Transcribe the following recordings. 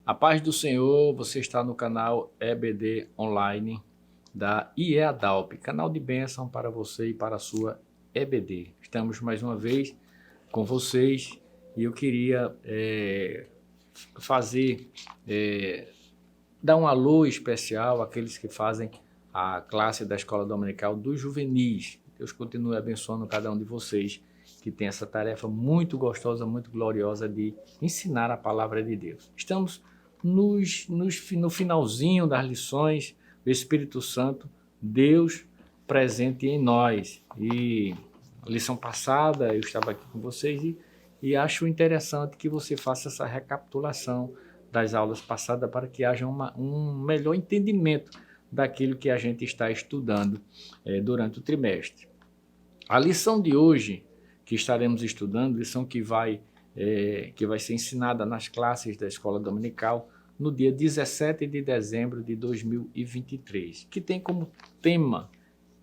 A paz do Senhor, você está no canal EBD Online da IEADALP, canal de bênção para você e para a sua EBD. Estamos mais uma vez com vocês e eu queria dar um alô especial àqueles que fazem a classe da Escola Dominical dos Juvenis. Deus continue abençoando cada um de vocês que tem essa tarefa muito gostosa, muito gloriosa de ensinar a palavra de Deus. Estamos no finalzinho das lições do Espírito Santo, Deus presente em nós. E a lição passada eu estava aqui com vocês e acho interessante que você faça essa recapitulação das aulas passadas para que haja um melhor entendimento daquilo que a gente está estudando durante o trimestre. A lição de hoje que estaremos estudando, lição que vai ser ensinada nas classes da Escola Dominical no dia 17 de dezembro de 2023, que tem como tema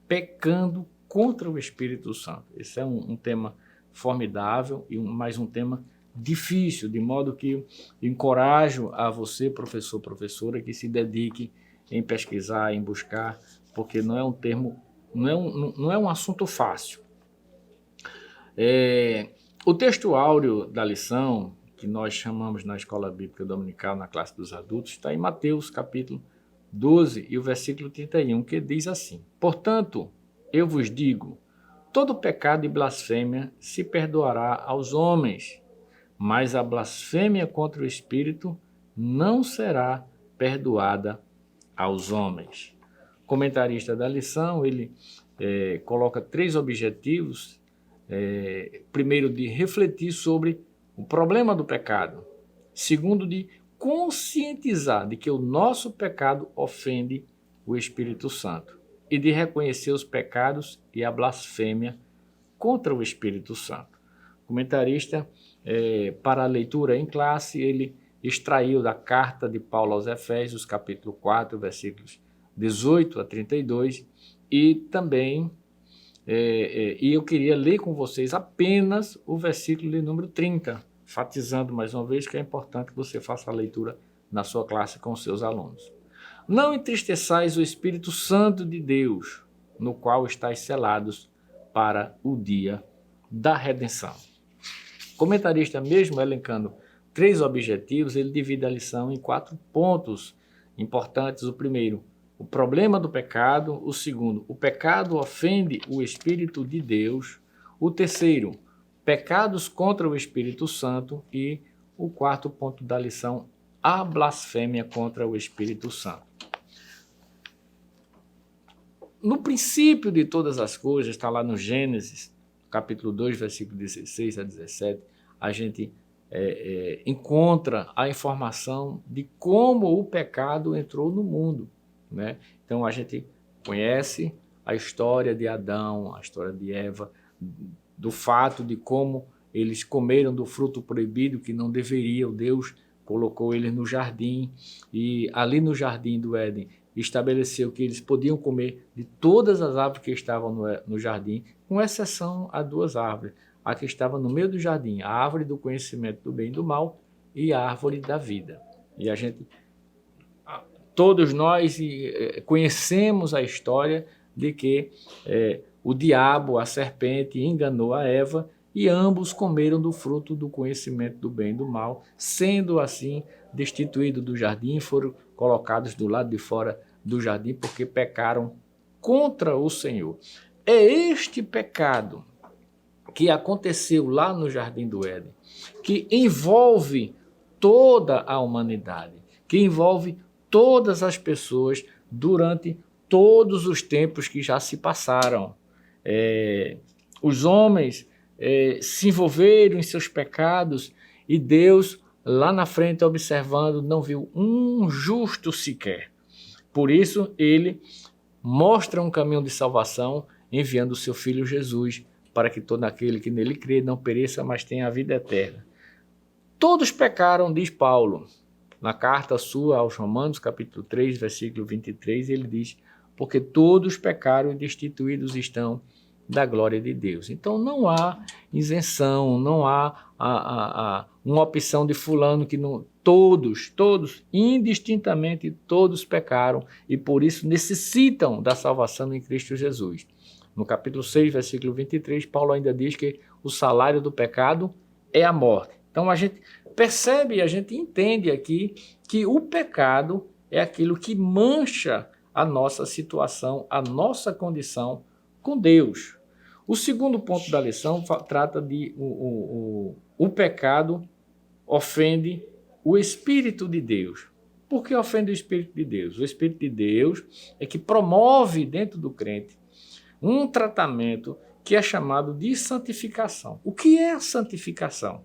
Pecando contra o Espírito Santo. Esse é um tema formidável e mais um tema difícil, de modo que eu encorajo a você, professor, professora, que se dedique em pesquisar, em buscar, porque não é um assunto fácil. O texto áureo da lição, que nós chamamos na Escola Bíblica Dominical, na classe dos adultos, está em Mateus, capítulo 12, e o versículo 31, que diz assim: Portanto, eu vos digo, todo pecado e blasfêmia se perdoará aos homens, mas a blasfêmia contra o Espírito não será perdoada aos homens. O comentarista da lição, ele coloca 3 objetivos. Primeiro, de refletir sobre o problema do pecado. Segundo, de conscientizar de que o nosso pecado ofende o Espírito Santo. E de reconhecer os pecados e a blasfêmia contra o Espírito Santo. O comentarista, para a leitura em classe, ele extraiu da carta de Paulo aos Efésios, capítulo 4, versículos 18 a 32, e também e eu queria ler com vocês apenas o versículo de número 30, enfatizando mais uma vez que é importante que você faça a leitura na sua classe com os seus alunos. Não entristeçais o Espírito Santo de Deus, no qual estáis selados para o dia da redenção. O comentarista, mesmo elencando 3 objetivos, ele divide a lição em 4 pontos importantes. O primeiro, o problema do pecado. O segundo, o pecado ofende o Espírito de Deus. O terceiro, pecados contra o Espírito Santo. E o 4º ponto da lição, a blasfêmia contra o Espírito Santo. No princípio de todas as coisas, está lá no Gênesis, capítulo 2, versículo 16 a 17, a gente encontra a informação de como o pecado entrou no mundo. Né? Então a gente conhece a história de Adão, a história de Eva, do fato de como eles comeram do fruto proibido que não deveriam. Deus colocou eles no jardim e ali no jardim do Éden estabeleceu que eles podiam comer de todas as árvores que estavam no jardim, com exceção a 2 árvores, a que estava no meio do jardim, a árvore do conhecimento do bem e do mal e a árvore da vida. E todos nós conhecemos a história de que o diabo, a serpente, enganou a Eva e ambos comeram do fruto do conhecimento do bem e do mal, sendo assim destituídos do jardim, foram colocados do lado de fora do jardim porque pecaram contra o Senhor. É este pecado que aconteceu lá no Jardim do Éden, que envolve toda a humanidade, que envolve todas as pessoas durante todos os tempos que já se passaram. Os homens se envolveram em seus pecados e Deus, lá na frente, observando, não viu um justo sequer. Por isso, ele mostra um caminho de salvação, enviando o seu Filho Jesus, para que todo aquele que nele crê não pereça, mas tenha a vida eterna. Todos pecaram, diz Paulo. Na carta sua aos Romanos, capítulo 3, versículo 23, ele diz, porque todos pecaram e destituídos estão da glória de Deus. Então não há isenção, não há uma opção de fulano que não... todos, indistintamente, todos pecaram e por isso necessitam da salvação em Cristo Jesus. No capítulo 6, versículo 23, Paulo ainda diz que o salário do pecado é a morte. Então a gente percebe, a gente entende aqui que o pecado é aquilo que mancha a nossa situação, a nossa condição com Deus. O segundo ponto da lição trata de o pecado ofende o Espírito de Deus. Por que ofende o Espírito de Deus? O Espírito de Deus é que promove dentro do crente um tratamento que é chamado de santificação. O que é a santificação?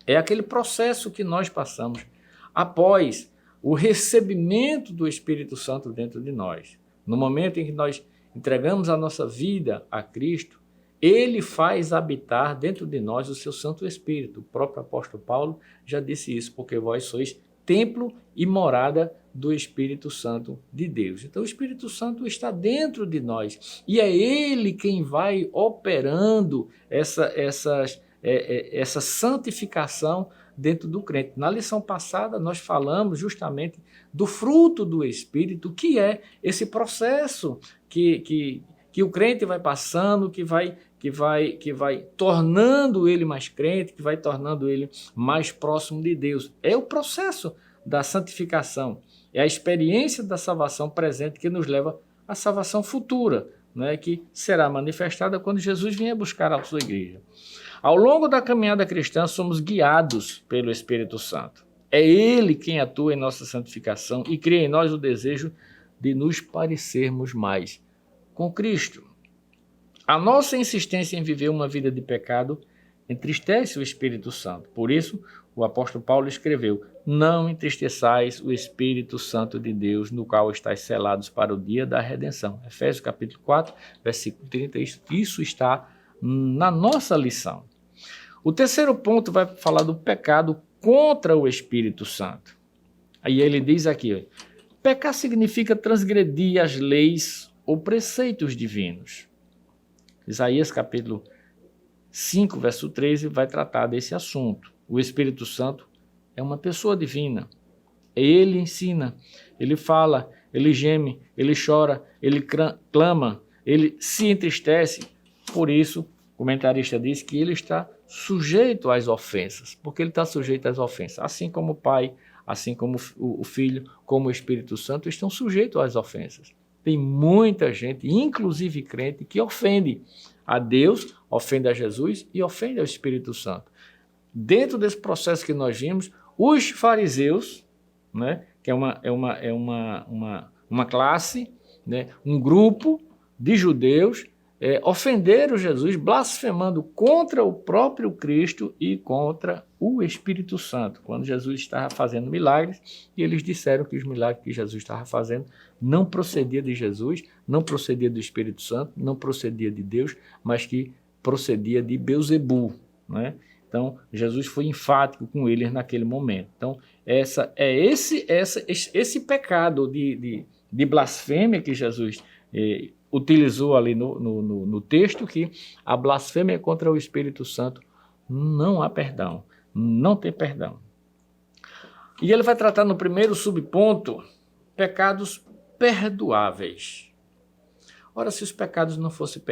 É aquele processo que nós passamos após o recebimento do Espírito Santo dentro de nós. No momento em que nós entregamos a nossa vida a Cristo, Ele faz habitar dentro de nós o seu Santo Espírito. O próprio apóstolo Paulo já disse isso, porque vós sois templo e morada do Espírito Santo de Deus. Então o Espírito Santo está dentro de nós e é Ele quem vai operando essa santificação dentro do crente. Na lição passada nós falamos justamente do fruto do Espírito, que é esse processo que o crente vai passando, que vai tornando ele mais crente, que vai tornando ele mais próximo de Deus. É o processo da santificação, é a experiência da salvação presente que nos leva à salvação futura, né, que será manifestada quando Jesus vier buscar a sua igreja. Ao longo da caminhada cristã, somos guiados pelo Espírito Santo. É Ele quem atua em nossa santificação e cria em nós o desejo de nos parecermos mais com Cristo. A nossa insistência em viver uma vida de pecado entristece o Espírito Santo. Por isso, o apóstolo Paulo escreveu: não entristeçais o Espírito Santo de Deus, no qual estáis selados para o dia da redenção. Efésios capítulo 4, versículo 30, isso está na nossa lição. O terceiro ponto vai falar do pecado contra o Espírito Santo. Aí ele diz aqui, pecar significa transgredir as leis ou preceitos divinos. Isaías capítulo 5, verso 13, vai tratar desse assunto. O Espírito Santo é uma pessoa divina. Ele ensina, ele fala, ele geme, ele chora, ele clama, ele se entristece. Por isso, o comentarista diz que ele está sujeito às ofensas. Porque ele está sujeito às ofensas. Assim como o Pai, assim como o Filho, como o Espírito Santo, estão sujeitos às ofensas. Tem muita gente, inclusive crente, que ofende a Deus, ofende a Jesus e ofende ao Espírito Santo. Dentro desse processo que nós vimos, os fariseus, né, que é uma classe, né, um grupo de judeus, ofenderam Jesus, blasfemando contra o próprio Cristo e contra o Espírito Santo, quando Jesus estava fazendo milagres, e eles disseram que os milagres que Jesus estava fazendo não procedia de Jesus, não procedia do Espírito Santo, não procedia de Deus, mas que procedia de Belzebu, né? Então, Jesus foi enfático com eles naquele momento. Então, esse pecado de blasfêmia que Jesus utilizou ali no texto, que a blasfêmia contra o Espírito Santo não há perdão, não tem perdão. E ele vai tratar no primeiro subponto, pecados perdoáveis. Ora, se os pecados não fossem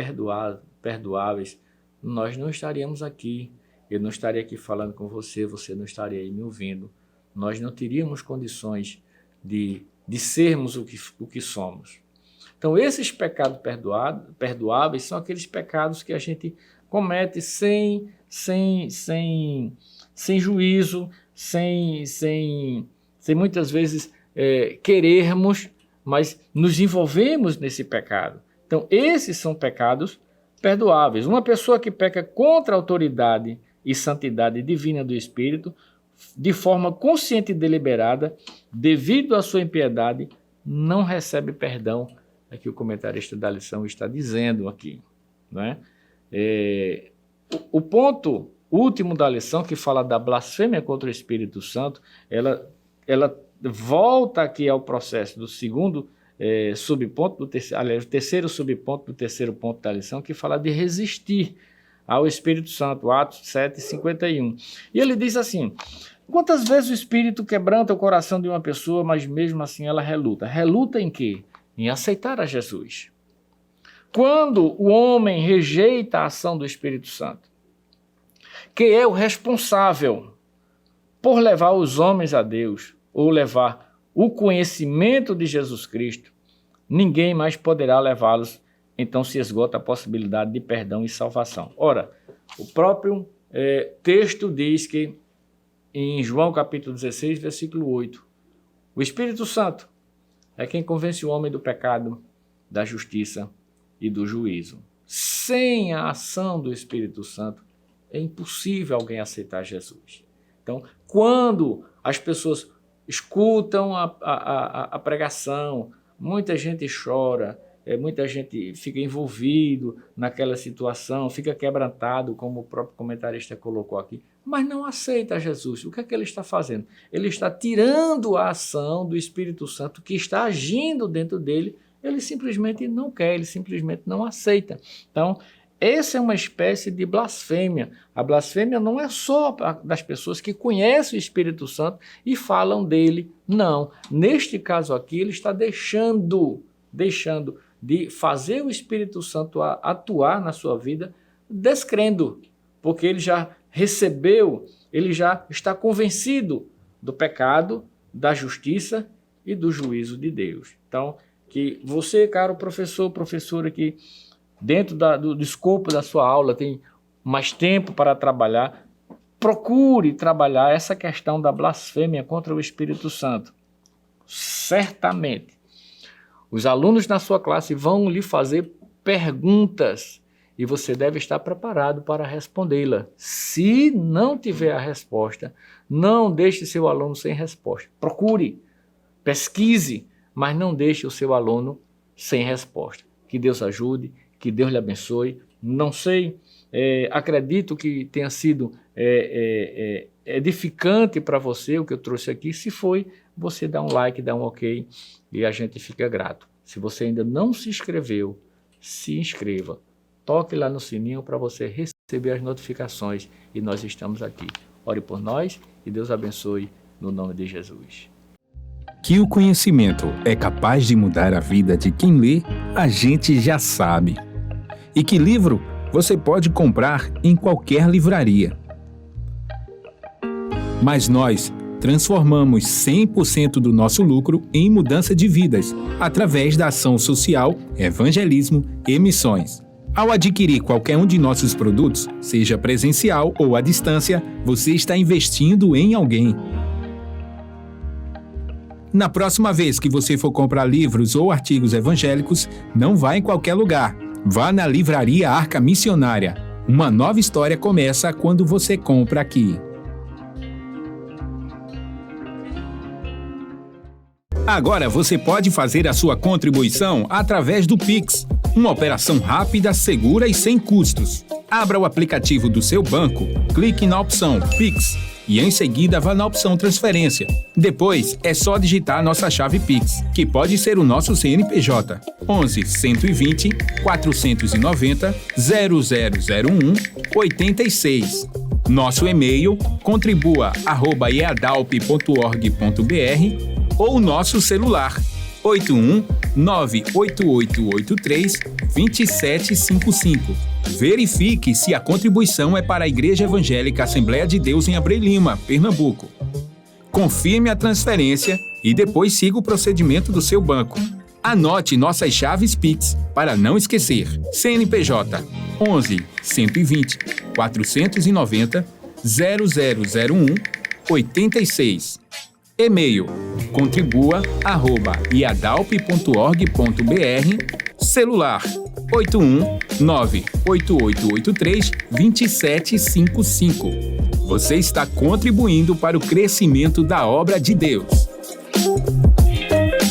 perdoáveis, nós não estaríamos aqui. Eu não estaria aqui falando com você, você não estaria aí me ouvindo. Nós não teríamos condições de sermos o que somos. Então, esses pecados perdoáveis são aqueles pecados que a gente comete sem juízo, sem muitas vezes querermos, mas nos envolvemos nesse pecado. Então, esses são pecados perdoáveis. Uma pessoa que peca contra a autoridade e santidade divina do Espírito, de forma consciente e deliberada, devido à sua impiedade, não recebe perdão. É que o comentarista da lição está dizendo aqui, né? O ponto último da lição, que fala da blasfêmia contra o Espírito Santo, ela volta aqui ao processo do segundo subponto, o terceiro subponto do terceiro ponto da lição, que fala de resistir ao Espírito Santo, Atos 7:51. E ele diz assim: Quantas vezes o Espírito quebranta o coração de uma pessoa, mas mesmo assim ela reluta? Reluta em quê? Em aceitar a Jesus. Quando o homem rejeita a ação do Espírito Santo, que é o responsável por levar os homens a Deus, ou levar o conhecimento de Jesus Cristo, ninguém mais poderá levá-los, então se esgota a possibilidade de perdão e salvação. Ora, o próprio texto diz que, em João capítulo 16, versículo 8, o Espírito Santo é quem convence o homem do pecado, da justiça e do juízo. Sem a ação do Espírito Santo, é impossível alguém aceitar Jesus. Então, quando as pessoas escutam a pregação, muita gente chora, muita gente fica envolvido naquela situação, fica quebrantado, como o próprio comentarista colocou aqui, mas não aceita Jesus. O que é que ele está fazendo? Ele está tirando a ação do Espírito Santo que está agindo dentro dele. Ele simplesmente não quer, ele simplesmente não aceita. Então, essa é uma espécie de blasfêmia. A blasfêmia não é só das pessoas que conhecem o Espírito Santo e falam dele. Não. Neste caso aqui, ele está deixando de fazer o Espírito Santo atuar na sua vida, descrendo, porque ele já recebeu, ele já está convencido do pecado, da justiça e do juízo de Deus. Então, que você, caro professor, professora, que dentro do escopo da sua aula tem mais tempo para trabalhar, procure trabalhar essa questão da blasfêmia contra o Espírito Santo. Certamente, os alunos na sua classe vão lhe fazer perguntas e você deve estar preparado para respondê-la. Se não tiver a resposta, não deixe seu aluno sem resposta. Procure, pesquise, mas não deixe o seu aluno sem resposta. Que Deus ajude, que Deus lhe abençoe. Não sei, acredito que tenha sido edificante para você o que eu trouxe aqui. Se foi, você dá um like, dá um ok e a gente fica grato. Se você ainda não se inscreveu, se inscreva. Toque lá no sininho para você receber as notificações e nós estamos aqui. Ore por nós e Deus abençoe no nome de Jesus. Que o conhecimento é capaz de mudar a vida de quem lê, a gente já sabe. E que livro você pode comprar em qualquer livraria. Mas nós transformamos 100% do nosso lucro em mudança de vidas, através da ação social, evangelismo e missões. Ao adquirir qualquer um de nossos produtos, seja presencial ou à distância, você está investindo em alguém. Na próxima vez que você for comprar livros ou artigos evangélicos, não vá em qualquer lugar. Vá na Livraria Arca Missionária. Uma nova história começa quando você compra aqui. Agora você pode fazer a sua contribuição através do Pix, uma operação rápida, segura e sem custos. Abra o aplicativo do seu banco, clique na opção Pix e em seguida vá na opção Transferência. Depois é só digitar nossa chave Pix, que pode ser o nosso CNPJ, 11 120 490 0001 86. Nosso e-mail contribua@eadalp.org.br ou nosso celular 81-98883-2755. Verifique se a contribuição é para a Igreja Evangélica Assembleia de Deus em Abreu Lima, Pernambuco. Confirme a transferência e depois siga o procedimento do seu banco. Anote nossas chaves Pix para não esquecer. CNPJ 11 120 490 0001 86. E-mail contribua@iadalp.org.br. Celular 81-98883-2755. Você está contribuindo para o crescimento da obra de Deus.